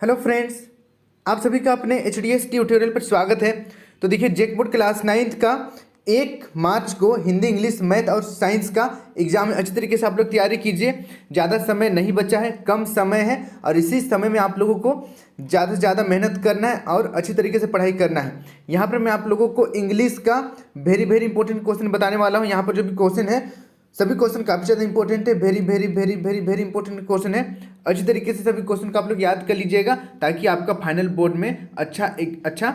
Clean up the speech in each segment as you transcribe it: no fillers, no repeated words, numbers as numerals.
Hello friends, आप सभी का अपने एच डी एस ट्यूटोरियल पर स्वागत है। तो देखिए, जेक बोर्ड क्लास 9th का 1 मार्च को हिंदी, इंग्लिश, मैथ और साइंस का एग्जाम है। अच्छी तरीके से आप लोग तैयारी कीजिए। ज़्यादा समय नहीं बचा है, कम समय है और इसी समय में आप लोगों को ज़्यादा से ज़्यादा मेहनत करना है और अच्छी तरीके से पढ़ाई करना है। यहाँ पर मैं आप लोगों को इंग्लिश का वेरी वेरी इंपॉर्टेंट क्वेश्चन बताने वाला हूँ। यहाँ पर जो भी क्वेश्चन है, सभी क्वेश्चन काफ़ी ज़्यादा इंपॉर्टेंट है। Very very very very very important question है। अच्छी तरीके से सभी क्वेश्चन को आप लोग याद कर लीजिएगा ताकि आपका फाइनल बोर्ड में एक अच्छा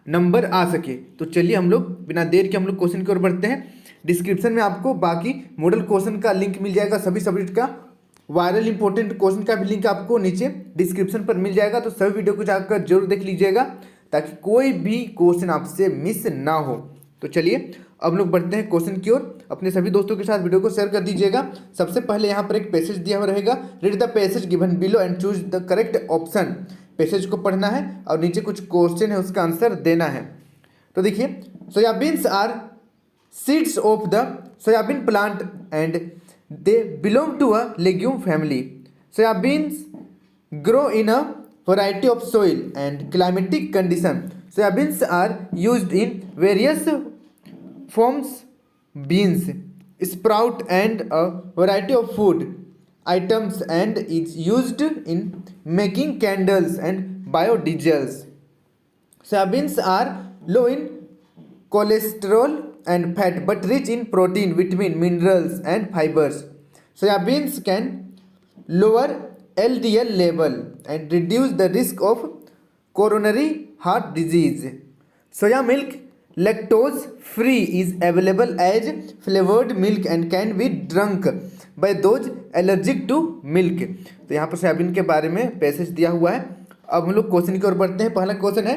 नंबर आ सके। तो चलिए हम लोग बिना देर के हम लोग क्वेश्चन की ओर बढ़ते हैं। डिस्क्रिप्शन में आपको बाकी मॉडल क्वेश्चन का लिंक मिल जाएगा। सभी सब्जेक्ट का वायरल इंपॉर्टेंट क्वेश्चन का भी लिंक आपको नीचे डिस्क्रिप्शन पर मिल जाएगा। तो सभी वीडियो को जाकर जरूर देख लीजिएगा ताकि कोई भी क्वेश्चन आपसे मिस ना हो। तो चलिए अब लोग बढ़ते हैं क्वेश्चन की ओर। अपने सभी दोस्तों के साथ वीडियो को शेयर कर दीजिएगा। सबसे पहले यहाँ पर एक पैसेज दिया हुआ रहेगा, read the passage given below and choose the correct option. Passage को पढ़ना है और नीचे कुछ क्वेश्चन है, उसका आंसर देना है। तो देखिए, soybeans are seeds of the soybean plant and they belong to a legume family. Soybeans grow in a variety of soil and climatic condition. Soybeans are used in various forms, beans, sprout and a variety of food items and is used in making candles and biodiesels. Soybeans are low in cholesterol and fat but rich in protein, vitamin, minerals and fibers. Soybeans can lower LDL level and reduce the risk of coronary heart disease. Soya milk, lactose free, is available as flavored milk and can be drunk by those allergic to milk. तो यहाँ पर soybean के बारे में passage दिया हुआ है। अब हम लोग क्वेश्चन की ओर बढ़ते हैं। पहला क्वेश्चन है,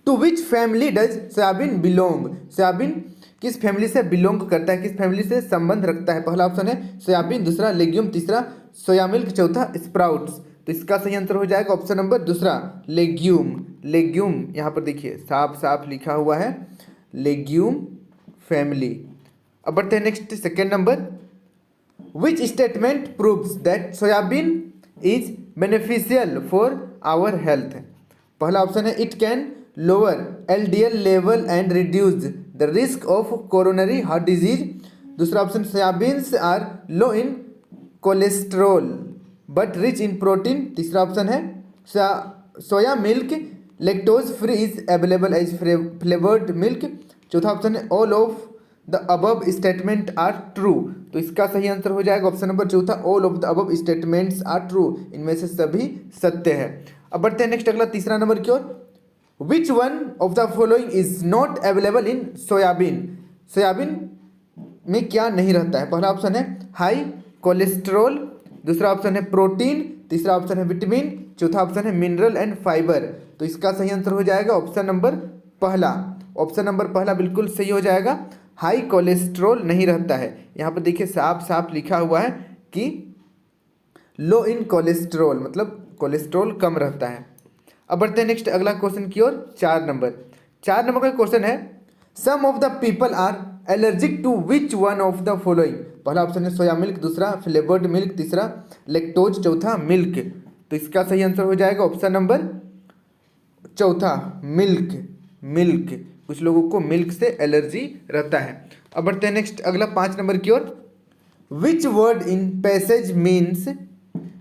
to which family does soybean belong. Soybean किस फैमिली से बिलोंग करता है, किस फैमिली से संबंध रखता है। पहला ऑप्शन है सोयाबीन, दूसरा लेग्यूम, तीसरा सोया मिल्क, चौथा स्प्राउट्स। तो इसका सही आंसर हो जाएगा ऑप्शन नंबर दूसरा, लेग्यूम। लेग्यूम यहाँ पर देखिए साफ साफ लिखा हुआ है, लेग्यूम फैमिली। अब बढ़ते हैं next, second number, which statement proves that soyabean is beneficial for our health. पहला ऑप्शन है it can lower LDL level and reduce the risk of coronary heart disease. दूसरा option, soyabeans are low in cholesterol but rich in protein. तीसरा option है soya milk lactose free is available as flavoured milk. चौथा option है all of the above statement are true. तो इसका सही answer हो जाएगा ऑप्शन नंबर चौथा, all of the above statements are true. इनमें से सभी सत्य है। अब बढ़ते हैं नेक्स्ट, अगला तीसरा नंबर की ओर। Which one of the following is not available in soybean. Soybean में क्या नहीं रहता है। पहला ऑप्शन है हाई कोलेस्ट्रोल, दूसरा ऑप्शन है प्रोटीन, तीसरा ऑप्शन है विटामिन, चौथा ऑप्शन है मिनरल एंड फाइबर। तो इसका सही आंसर हो जाएगा ऑप्शन नंबर पहला। ऑप्शन नंबर पहला बिल्कुल सही हो जाएगा, हाई कोलेस्ट्रोल नहीं रहता है। यहाँ पर देखिए साफ साफ लिखा हुआ है कि लो इन कोलेस्ट्रोल, मतलब कोलेस्ट्रोल कम रहता है। अब बढ़ते हैं नेक्स्ट अगला क्वेश्चन की ओर। 4 नंबर का क्वेश्चन है, some of the people are allergic to which one of the following. पहला ऑप्शन है सोया मिल्क, दूसरा फ्लेवर्ड मिल्क, तीसरा लैक्टोज, चौथा मिल्क। तो इसका सही आंसर हो जाएगा ऑप्शन नंबर चौथा, मिल्क। मिल्क, कुछ लोगों को मिल्क से एलर्जी रहता है। अब बढ़ते हैं नेक्स्ट अगला 5 नंबर की ओर। Which word in passage means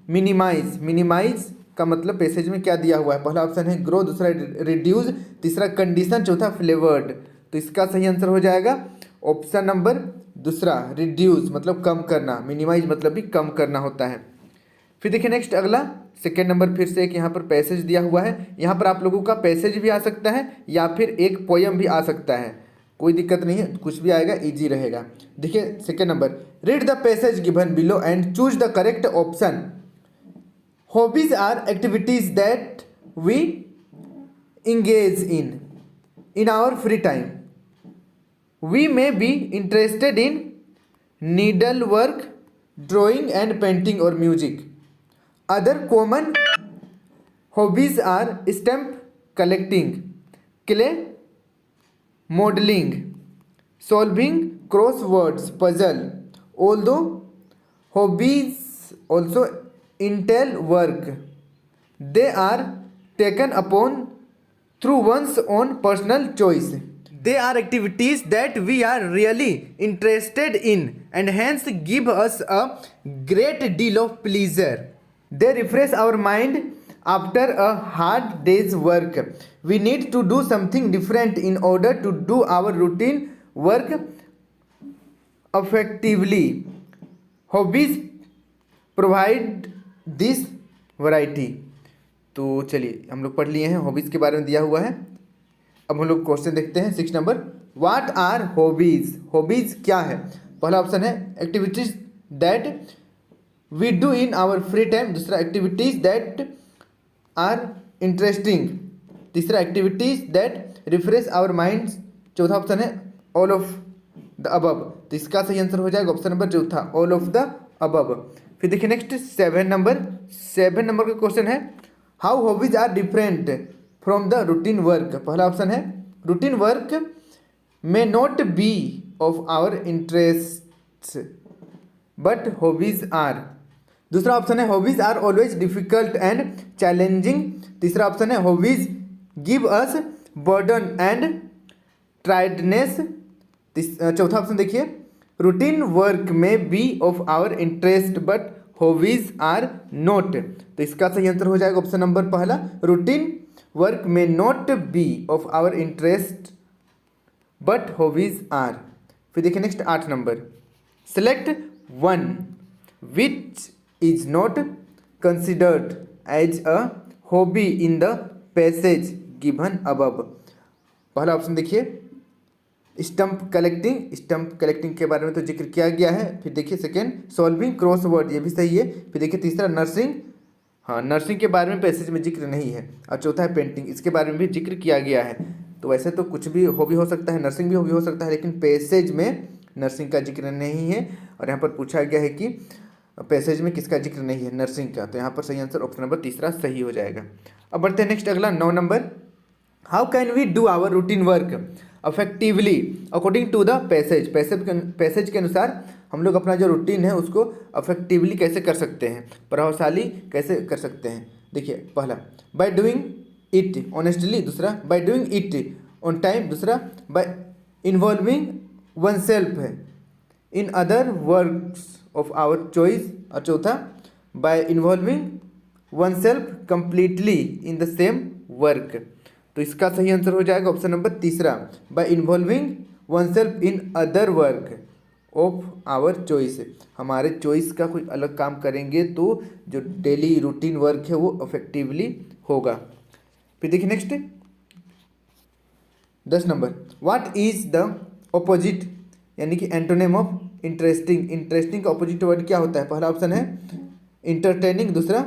minimise. Minimise का मतलब पैसेज में क्या दिया हुआ है। पहला ऑप्शन है ग्रो, दूसरा रिड्यूस, तीसरा कंडीशन, चौथा फ्लेवर्ड। तो इसका सही आंसर हो जाएगा ऑप्शन नंबर दूसरा, रिड्यूस मतलब कम करना, मिनिमाइज मतलब भी कम करना होता है। फिर देखिए नेक्स्ट अगला सेकेंड नंबर, फिर से एक यहाँ पर पैसेज दिया हुआ है। यहाँ पर आप लोगों का पैसेज भी आ सकता है या फिर एक पोयम भी आ सकता है, कोई दिक्कत नहीं है, कुछ भी आएगा, इजी रहेगा। देखिए second number, read the passage given below and choose the correct option. Hobbies are activities that we engage in our free time. We may be interested in needlework, drawing and painting or music. Other common hobbies are stamp collecting, clay modeling, solving crosswords puzzle. Although hobbies also entail work, they are taken upon through one's own personal choice. They are activities that we are really interested in and hence give us a great deal of pleasure. They refresh our mind after a hard day's work. We need to do something different in order to do our routine work effectively. Hobbies provide this variety। तो चलिए हम लोग पढ़ लिए हैं, hobbies के बारे में दिया हुआ है। अब हम लोग क्वेश्चन देखते हैं 6 number. What are hobbies? Hobbies क्या है? पहला ऑप्शन है activities that we do in our free time. दूसरा एक्टिविटीज दैट आर इंटरेस्टिंग। तीसरा activities that refresh our minds. चौथा ऑप्शन है ऑल ऑफ द अबव। तो इसका सही आंसर हो जाएगा ऑप्शन नंबर चौथा, ऑल ऑफ द अबव। फिर देखिए नेक्स्ट 7 नंबर। 7 नंबर का क्वेश्चन है how hobbies are different from the routine work. पहला ऑप्शन है routine work may not be of our interest but hobbies are. दूसरा ऑप्शन है hobbies are always difficult and challenging. तीसरा option है hobbies give us burden and tiredness. चौथा option देखिए routine work may be of our interest but hobbies are not. तो इसका सही answer हो जाएगा ऑप्शन नंबर पहला, routine work may not be of our interest but hobbies are. फिर देखिए next 8 number. Select one which is not considered as a hobby in the passage given above. पहला option देखिए stamp collecting. Stamp collecting के बारे में तो जिक्र किया गया है। फिर देखिए सेकेंड सॉल्विंग क्रॉसवर्ड, ये भी सही है। फिर देखिए तीसरा नर्सिंग, हाँ नर्सिंग के बारे में पैसेज में जिक्र नहीं है। और चौथा है पेंटिंग, इसके बारे में भी जिक्र किया गया है। तो वैसे तो कुछ भी हॉबी हो सकता है, नर्सिंग भी हॉबी हो सकता है, लेकिन पैसेज में नर्सिंग का जिक्र नहीं है। और यहाँ पर पूछा गया है कि पैसेज में किसका जिक्र नहीं है, नर्सिंग का। तो यहाँ पर सही आंसर ऑप्शन नंबर तीसरा सही हो जाएगा। अब बढ़ते हैं नेक्स्ट अगला 9 number. How can we do our routine work effectively according to the passage. Passage के अनुसार हम लोग अपना जो रूटीन है उसको अफेक्टिवली कैसे कर सकते हैं, प्रभावशाली कैसे कर सकते हैं। देखिए पहला बाय डूइंग इट ऑनेस्टली। दूसरा by doing it on time. दूसरा by involving oneself in other works of our choice. और चौथा by involving oneself completely in the same work. तो इसका सही आंसर हो जाएगा ऑप्शन नंबर तीसरा, by involving oneself in other work of our choice. हमारे choice का कोई अलग काम करेंगे तो जो डेली रूटीन वर्क है वो इफेक्टिवली होगा। फिर देखिए next 10 number. What is the opposite यानी कि एंटोनिम ऑफ इंटरेस्टिंग। इंटरेस्टिंग का ऑपोजिट वर्ड क्या होता है? पहला ऑप्शन है इंटरटेनिंग। दूसरा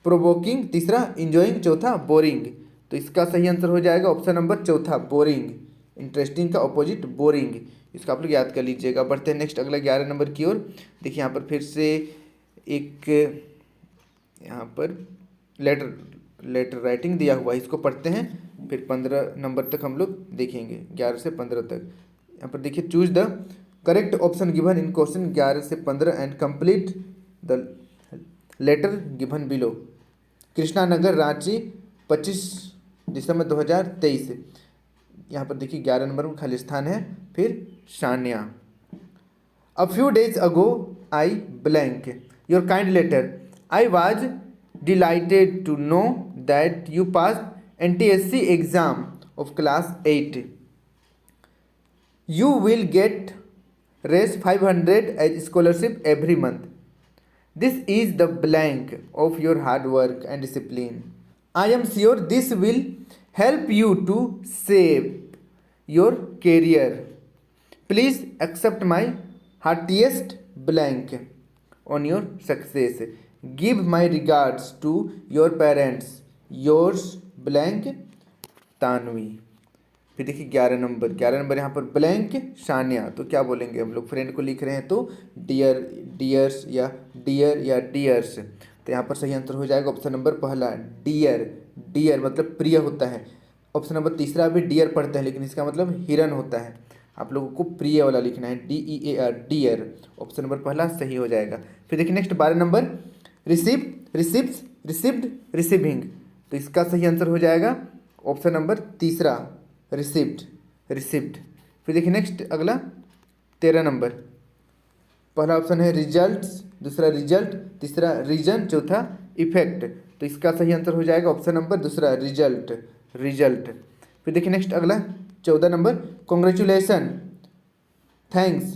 प्रोवोकिंग। तीसरा इंजॉइंग। चौथा बोरिंग। तो इसका सही आंसर हो जाएगा ऑप्शन नंबर चौथा, बोरिंग। इंटरेस्टिंग का ऑपोजिट बोरिंग। इसका आप लोग याद कर लीजिएगा। बढ़ते हैं नेक्स्ट अगला 11 नंबर की ओर। देखिए यहाँ पर फिर से एक यहाँ पर लेटर राइटिंग दिया हुआ है, इसको पढ़ते हैं। फिर 15 नंबर तक हम लोग देखेंगे, 11 से 15 तक। यहाँ पर देखिए choose the correct option given in question 11 से 15 and complete the letter given below. Krishna Nagar Ranchi 25 December 2023। यहाँ पर देखिए 11 नंबर में खाली स्थान है। फिर Shanya a few days ago I blank your kind letter. I was delighted to know that you pass NTSC exam of class 8। You will get Rs 500 as scholarship every month. This is the blank of your hard work and discipline. I am sure this will help you to shape your career. Please accept my heartiest blank on your success. Give my regards to your parents. Yours blank Tanvi. फिर देखिए 11 number यहाँ पर blank शान्या। तो क्या बोलेंगे हम लोग? Friend को लिख रहे हैं तो डियर, डियर्स या डियर या डियर्स। तो यहाँ पर सही आंसर हो जाएगा ऑप्शन नंबर पहला, डियर। डियर मतलब प्रिय होता है। ऑप्शन नंबर तीसरा भी डियर पढ़ते हैं, लेकिन इसका मतलब हिरन होता है। आप लोगों को प्रिय वाला लिखना है, DEAR, डियर। ऑप्शन नंबर पहला सही हो जाएगा। फिर देखिए next 12 number. Receipts received, receiving. तो इसका सही आंसर हो जाएगा ऑप्शन नंबर तीसरा, रिसीव्ड, रिसीव्ड। फिर देखिए नेक्स्ट अगला 13 नंबर, पहला ऑप्शन है रिजल्ट्स, दूसरा रिजल्ट, तीसरा रीजन, चौथा इफेक्ट। तो इसका सही आंसर हो जाएगा ऑप्शन नंबर दूसरा, रिजल्ट, रिजल्ट। फिर देखिए नेक्स्ट अगला 14 number, congratulation, thanks,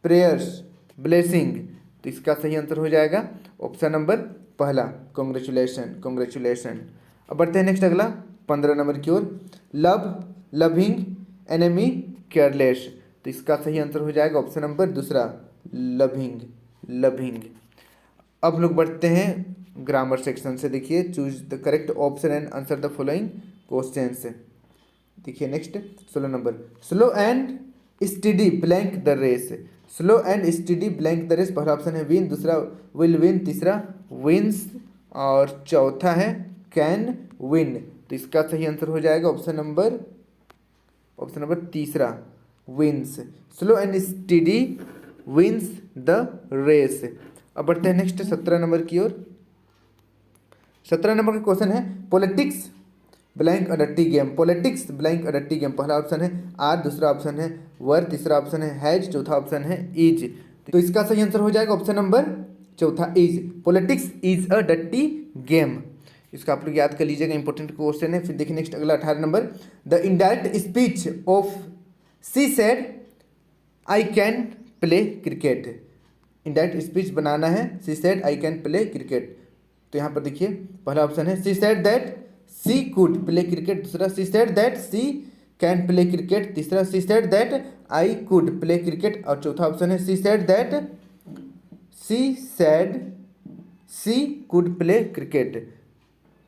prayers, blessing. तो इसका सही आंसर हो जाएगा ऑप्शन नंबर पहला, कॉन्ग्रेचुलेसन, कॉन्ग्रेचुलेसन। अब बढ़ते हैं नेक्स्ट अगला 15 नंबर की ओर, लव, लविंग, एनिमी, केयरलेस। तो इसका सही आंसर हो जाएगा ऑप्शन नंबर दूसरा, लविंग, लविंग। अब लोग बढ़ते हैं ग्रामर सेक्शन से। देखिए choose the correct option and answer the following questions. देखिए next 16 number, slow and steady blank the race. Slow and steady blank the race, पहला ऑप्शन है विन, दूसरा विल विन, तीसरा विंस और चौथा है कैन विन। तो इसका सही आंसर हो जाएगा ऑप्शन नंबर तीसरा, wins. Slow and steady wins the race. अब बढ़ते हैं नेक्स्ट 17 नंबर की ओर। 17 नंबर का क्वेश्चन है politics blank a dirty game. Politics blank a dirty game, पहला ऑप्शन है आर, दूसरा ऑप्शन है वर, तीसरा ऑप्शन है हैज, चौथा ऑप्शन है इज। तो इसका सही आंसर हो जाएगा ऑप्शन नंबर चौथा, is. Politics is a dirty game. इसका आप लोग याद कर लीजिएगा, इंपॉर्टेंट क्वेश्चन है। फिर देखिए नेक्स्ट अगला 18 number, the indirect speech of she said I can play cricket. Indirect speech बनाना है, she said I can play cricket. तो यहाँ पर देखिए पहला ऑप्शन है she said that she could play cricket, दूसरा she said that she can play cricket, तीसरा she said that I could play cricket और चौथा ऑप्शन है she said she could play cricket.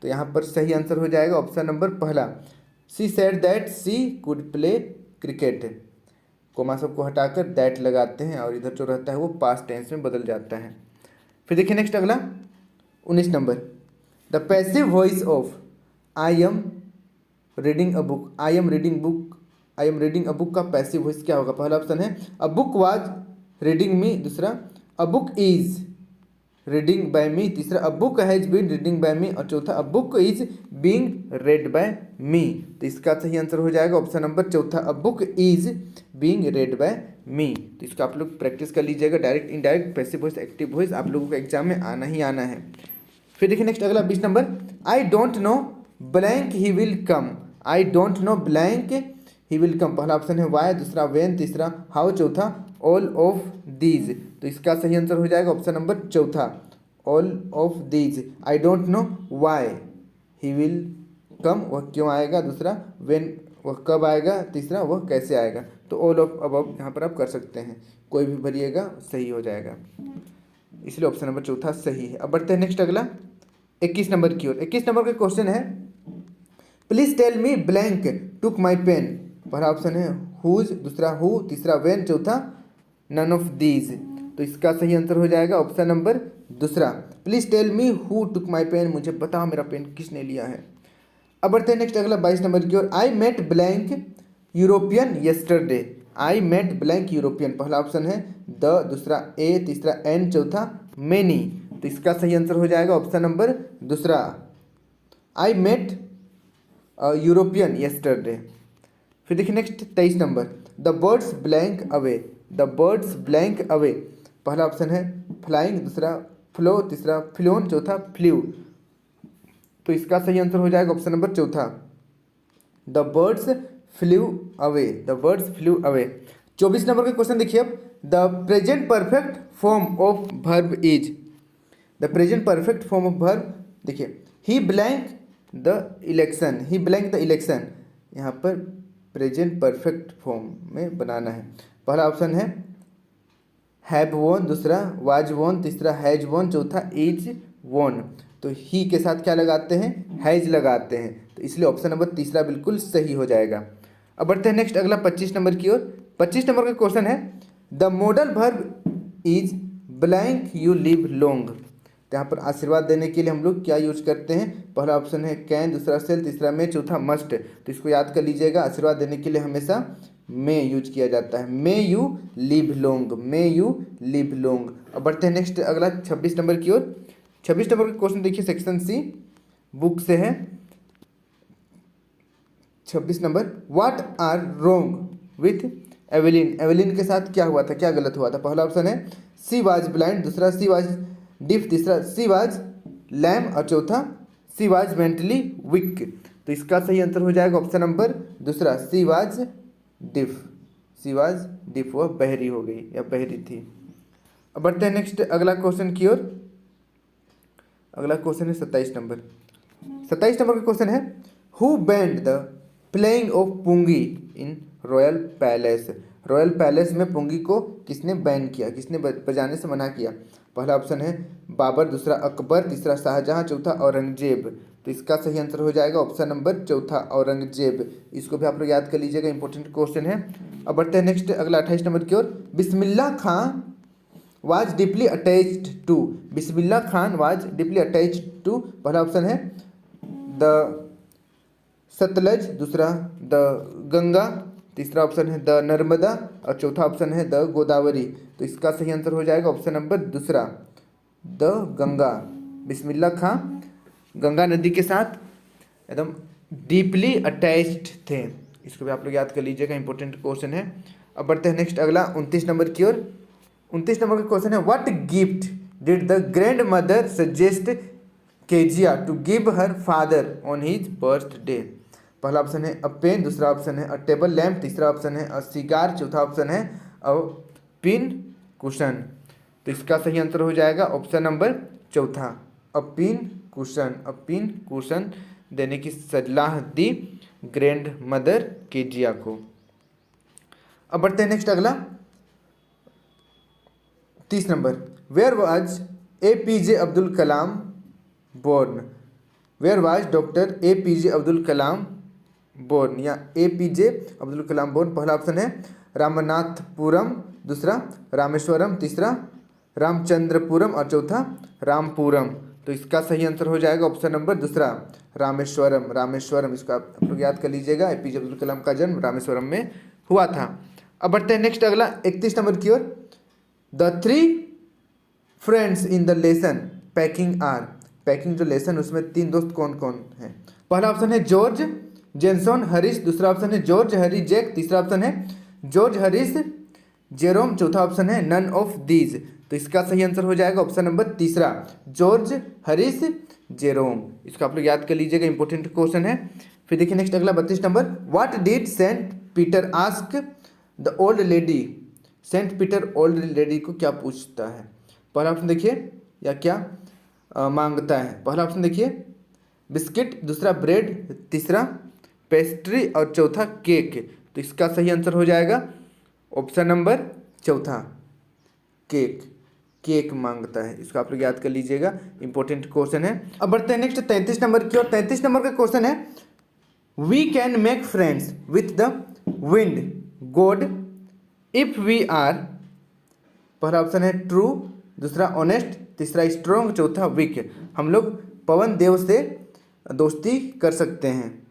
तो यहाँ पर सही आंसर हो जाएगा ऑप्शन नंबर पहला, she said that she could play cricket. Comma सबको हटाकर दैट लगाते हैं और इधर जो रहता है वो पास्ट टेंस में बदल जाता है। फिर देखिए नेक्स्ट अगला 19 number, the passive voice of I am reading a book. I am reading a book का पैसिव वॉइस क्या होगा? पहला ऑप्शन है a book was reading me, दूसरा a book is reading by me, तीसरा a book has been reading by me और चौथा a book is being read by me. तो इसका सही आंसर हो जाएगा ऑप्शन नंबर चौथा, a book is being read by me. तो इसका आप लोग प्रैक्टिस कर लीजिएगा, direct indirect passive voice active voice आप लोगों को एग्जाम में आना ही आना है। फिर देखिए नेक्स्ट अगला 20 number, I don't know blank he will come. I don't know blank he will come, पहला ऑप्शन है वाई, दूसरा वेन, तीसरा हाउ, चौथा ऑल ऑफ दीज। तो इसका सही आंसर हो जाएगा ऑप्शन नंबर चौथा, all of these. I don't know why he will come, वह क्यों आएगा, दूसरा वेन वह कब आएगा, तीसरा वह कैसे आएगा। तो ऑल ऑफ अबव यहाँ पर आप कर सकते हैं, कोई भी भरिएगा सही हो जाएगा, इसलिए ऑप्शन नंबर चौथा सही है। अब बढ़ते हैं नेक्स्ट अगला 21 नंबर की ओर। 21 नंबर का क्वेश्चन है please tell me blank took my pen. पहला ऑप्शन है हुज, दूसरा हु, तीसरा वेन, चौथा नन ऑफ दीज। तो इसका सही आंसर हो जाएगा ऑप्शन नंबर दूसरा, please tell me who took my pen. मुझे बताओ मेरा पेन किसने लिया है। अब बढ़ते हैं नेक्स्ट अगला 22 नंबर की ओर। I met blank European yesterday. I met blank European, पहला ऑप्शन है द, दूसरा ए, तीसरा एन, चौथा मेनी। तो इसका सही आंसर हो जाएगा ऑप्शन नंबर दूसरा, आई मेट यूरोपियन येस्टरडे। फिर देखिए next 23 number, the birds blank away. The birds blank away, पहला ऑप्शन है फ्लाइंग, दूसरा फ्लो, तीसरा फ्लोन, चौथा फ्ल्यू। तो इसका सही आंसर हो जाएगा ऑप्शन नंबर चौथा, the birds flew away. The birds flew away. 24 number का क्वेश्चन देखिए अब, the present perfect form of verb is. The present perfect form of verb, देखिए he blank the election, he blank the election. यहाँ पर present perfect form में बनाना है। पहला option है हैव वोन, दूसरा वाज वोन, तीसरा हैज वोन, चौथा इज वोन। तो ही के साथ क्या लगाते हैं, हैज लगाते हैं, तो इसलिए ऑप्शन नंबर तीसरा बिल्कुल सही हो जाएगा। अब बढ़ते हैं नेक्स्ट अगला 25 नंबर की ओर। 25 नंबर का क्वेश्चन है the modal verb is blank you live long. तो यहाँ पर आशीर्वाद देने के लिए हम लोग क्या यूज करते हैं, पहला ऑप्शन है कैन, दूसरा सेल, तीसरा में, चौथा मस्ट। तो इसको याद कर लीजिएगा, आशीर्वाद देने के लिए हमेशा मे यूज किया जाता है, may you live long, may you live long. अब बढ़ते हैं नेक्स्ट अगला 26 नंबर की ओर। 26 नंबर का क्वेश्चन देखिए, सेक्शन सी बुक से है। 26 number, what are wrong with Evelyn. Evelyn के साथ क्या हुआ था, क्या गलत हुआ था? पहला ऑप्शन है सी वाज ब्लाइंड, दूसरा सी वाज डिफ, तीसरा सी वाज लैम और चौथा सी वाज मेंटली वीक। तो इसका सही आंसर हो जाएगा ऑप्शन नंबर दूसरा, she was diff. She was डिफ, वह बहरी हो गई या बहरी थी। अब बढ़ते हैं नेक्स्ट अगला क्वेश्चन की ओर। अगला क्वेश्चन है 27 नंबर। 27 नंबर का क्वेश्चन है, who banned the playing of pungi in royal palace. Royal palace में पुंगी को किसने बैन किया, किसने बजाने से मना किया? पहला ऑप्शन है बाबर, दूसरा अकबर, तीसरा शाहजहां, चौथा औरंगजेब। तो इसका सही आंसर हो जाएगा ऑप्शन नंबर चौथा, औरंगजेब। इसको भी आप लोग याद कर लीजिएगा, इंपॉर्टेंट क्वेश्चन है। अब बढ़ते हैं नेक्स्ट अगला 28 नंबर की ओर। Bismillah Khan was deeply attached to. Bismillah Khan was deeply attached to. पहला ऑप्शन है द सतलज, दूसरा द गंगा, तीसरा ऑप्शन है द नर्मदा और चौथा ऑप्शन है द गोदावरी। तो इसका सही आंसर हो जाएगा ऑप्शन नंबर दूसरा, द गंगा। बिस्मिल्लाह खां गंगा नदी के साथ एकदम डीपली अटैच्ड थे। इसको भी आप लोग याद कर लीजिएगा, इंपॉर्टेंट क्वेश्चन है। अब बढ़ते हैं नेक्स्ट अगला 29 नंबर की ओर। 29 नंबर का क्वेश्चन है, what gift did the grandmother suggest Kezia to give her father on his birthday. पहला ऑप्शन है अ पेन, दूसरा ऑप्शन है अ टेबल लैम्प, तीसरा ऑप्शन है अ सिगार, चौथा ऑप्शन है अ पिन कुशन। तो इसका सही आंसर हो जाएगा ऑप्शन नंबर चौथा, अ पिन कुशन। अ पिन कुशन देने की सलाह दी ग्रैंड मदर केजिया को। अब बढ़ते हैं नेक्स्ट अगला 30 number, where was APJ Abdul Kalam born. Where was doctor APJ Abdul Kalam born या APJ अब्दुल कलाम बोर्न। पहला ऑप्शन है रामनाथपुरम, दूसरा रामेश्वरम, तीसरा रामचंद्रपुरम और चौथा रामपुरम। तो इसका सही आंसर हो जाएगा ऑप्शन नंबर दूसरा, रामेश्वरम। रामेश्वरम, इसको आप लोग याद कर लीजिएगा। APJ अब्दुल कलाम का जन्म रामेश्वरम में हुआ था। अब बढ़ते हैं नेक्स्ट अगला 31 नंबर की ओर। The three friends in the lesson packing are. Packing जो लेसन उसमें तीन दोस्त कौन कौन हैं? पहला ऑप्शन है जॉर्ज जेनसन हरीश, दूसरा ऑप्शन है जॉर्ज हैरी जैक, तीसरा ऑप्शन है जॉर्ज हरीश जेरोम, चौथा ऑप्शन है नन ऑफ दीज। तो इसका सही आंसर हो जाएगा ऑप्शन नंबर तीसरा, जॉर्ज हरीश जेरोम। इसको आप लोग याद कर लीजिएगा, इंपॉर्टेंट क्वेश्चन है। फिर देखिए नेक्स्ट अगला 32 number, what did Saint Peter ask the old lady. Saint Peter old lady को क्या पूछता है? पहला ऑप्शन देखिए, या क्या मांगता है? पहला ऑप्शन देखिए बिस्किट, दूसरा ब्रेड, तीसरा पेस्ट्री और चौथा केक। तो इसका सही आंसर हो जाएगा ऑप्शन नंबर चौथा, केक। केक मांगता है, इसको आप लोग याद कर लीजिएगा, इंपॉर्टेंट क्वेश्चन है। अब बढ़ते हैं नेक्स्ट 33 नंबर की ओर। 33 नंबर का क्वेश्चन है, we can make friends with the wind god if we are. पहला ऑप्शन है ट्रू, दूसरा ऑनेस्ट, तीसरा स्ट्रॉन्ग, चौथा वीक। हम लोग पवन देव से दोस्ती कर सकते हैं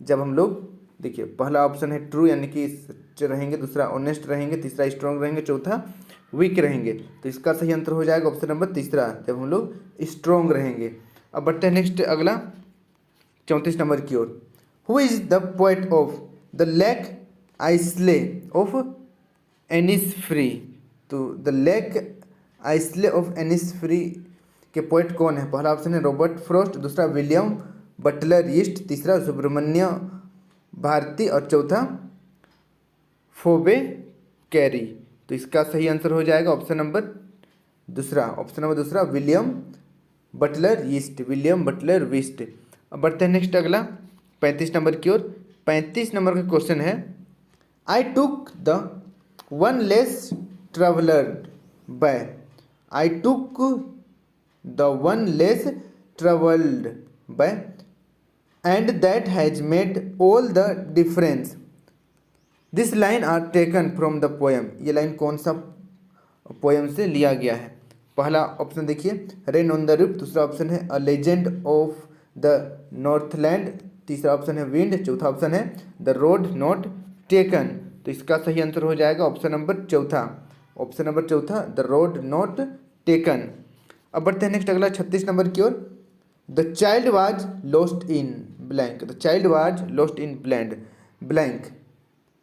जब हम लोग, देखिए पहला ऑप्शन है ट्रू यानी कि सच्चे रहेंगे, दूसरा ऑनेस्ट रहेंगे, तीसरा स्ट्रॉन्ग रहेंगे, चौथा वीक रहेंगे। तो इसका सही आंसर हो जाएगा ऑप्शन नंबर तीसरा, जब हम लोग स्ट्रॉन्ग रहेंगे। अब बढ़ते हैं नेक्स्ट अगला 34 नंबर की ओर। Who is the poet of the lake isle of Innisfree. तो the lake isle of Innisfree के पोएट कौन है? पहला ऑप्शन है रॉबर्ट फ्रॉस्ट, दूसरा विलियम बटलर ईस्ट, तीसरा सुब्रमण्य भारती और चौथा फोबे कैरी। तो इसका सही आंसर हो जाएगा ऑप्शन नंबर दूसरा, ऑप्शन नंबर दूसरा William Butler east, William Butler west. अब बढ़ते हैं नेक्स्ट अगला 35 नंबर की ओर। 35 नंबर का क्वेश्चन है, I took the one less travelled by. I took the one less travelled by and that has made all the difference. This line are taken from the poem. ये line कौन सा poem से लिया गया है? पहला option देखिए rain on the roof, दूसरा ऑप्शन है a legend of the northland, तीसरा ऑप्शन है विंड, चौथा ऑप्शन है द रोड नॉट टेकन। तो इसका सही आंसर हो जाएगा ऑप्शन नंबर चौथा, ऑप्शन नंबर चौथा द रोड नॉट टेकन। अब बढ़ते हैं नेक्स्ट अगला 36 नंबर की ओर। The child was lost in blank. The child was lost in bland blank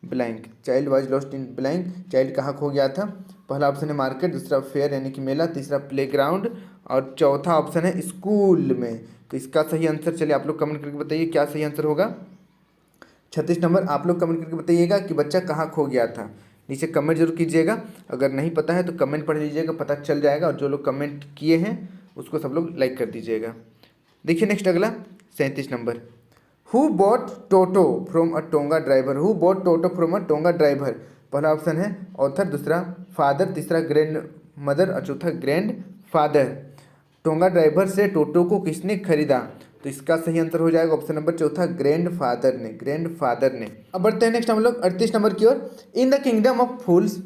blank child was lost in blank. Child कहाँ खो गया था? पहला ऑप्शन है मार्केट, दूसरा फेयर यानी कि मेला, तीसरा प्लेग्राउंड और चौथा ऑप्शन है स्कूल में। तो इसका सही आंसर चलिए आप लोग कमेंट करके बताइए क्या सही आंसर होगा। 36 नंबर आप लोग कमेंट करके बताइएगा कि बच्चा कहाँ खो गया था। नीचे कमेंट जरूर कीजिएगा, अगर नहीं पता है तो कमेंट पढ़ लीजिएगा, पता चल जाएगा। और जो लोग कमेंट किए हैं उसको सब लोग लाइक कर दीजिएगा। देखिए नेक्स्ट अगला 37 number. Who bought toto from a tonga driver. Who bought toto from a tonga driver. पहला ऑप्शन है ऑथर, दूसरा फादर, तीसरा ग्रैंड मदर और चौथा ग्रैंड फादर। टोंगा ड्राइवर से टोटो को किसने खरीदा? तो इसका सही आंसर हो जाएगा ऑप्शन नंबर चौथा ग्रैंड फादर ने, ग्रैंड फादर ने। अब बढ़ते हैं नेक्स्ट हम लोग 38 नंबर की ओर। In the kingdom of fools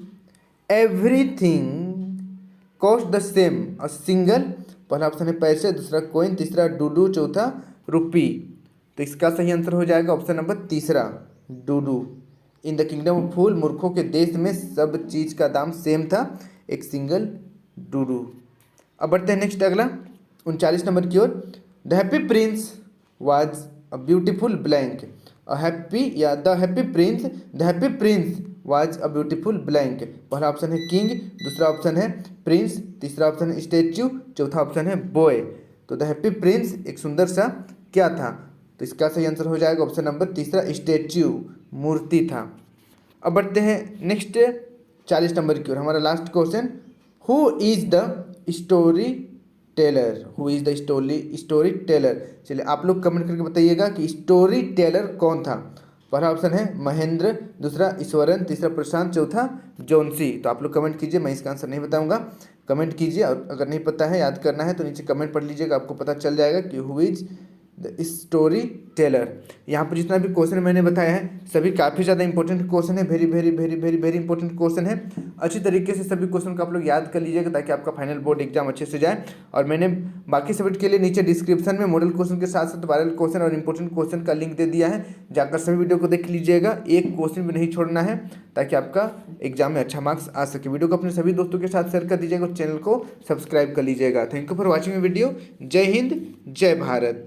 everything cost the same a single. पहला ऑप्शन है पैसे, दूसरा कॉइन, तीसरा डूडू, चौथा रुपी। तो इसका सही आंसर हो जाएगा ऑप्शन नंबर तीसरा डूडू। इन द किंगडम ऑफ फूल मूर्खों के देश में सब चीज का दाम सेम था, एक सिंगल डूडू। अब बढ़ते हैं नेक्स्ट अगला 39 नंबर की ओर। The happy Prince was a beautiful blank. The happy Prince was a beautiful blank. पहला ऑप्शन है किंग, दूसरा ऑप्शन है प्रिंस, तीसरा ऑप्शन है स्टेच्यू, चौथा ऑप्शन है बॉय। तो द हैप्पी प्रिंस एक सुंदर सा क्या था? तो इसका सही आंसर हो जाएगा ऑप्शन नंबर तीसरा स्टेच्यू, मूर्ति था। अब बढ़ते हैं नेक्स्ट 40 नंबर की ओर। हमारा last question, who is the story teller. Who is the story teller. चलिए आप लोग कमेंट करके बताइएगा कि स्टोरी टेलर कौन था। पहला ऑप्शन है महेंद्र, दूसरा ईश्वरन, तीसरा प्रशांत, चौथा जॉन्सी। तो आप लोग कमेंट कीजिए, मैं इसका आंसर नहीं बताऊंगा, कमेंट कीजिए। और अगर नहीं पता है, याद करना है तो नीचे कमेंट पढ़ लीजिएगा, आपको पता चल जाएगा कि who is the story teller. यहाँ पर जितना भी क्वेश्चन मैंने बताया है सभी काफ़ी ज़्यादा इंपॉर्टेंट क्वेश्चन है, very very very very very important question है। अच्छी तरीके से सभी क्वेश्चन को आप लोग याद कर लीजिएगा ताकि आपका फाइनल बोर्ड एग्जाम अच्छे से जाए। और मैंने बाकी सब्जेक्ट के लिए नीचे डिस्क्रिप्शन में मॉडल क्वेश्चन के साथ साथ वायरल क्वेश्चन और इंपॉर्टेंट क्वेश्चन का लिंक दे दिया है, जाकर सभी वीडियो को देख लीजिएगा, एक क्वेश्चन भी नहीं छोड़ना है ताकि आपका एग्जाम में अच्छा मार्क्स आ सके। वीडियो को अपने सभी दोस्तों के साथ शेयर कर दीजिएगा और चैनल को सब्सक्राइब कर लीजिएगा। Thank you for watching video. जय हिंद, जय भारत।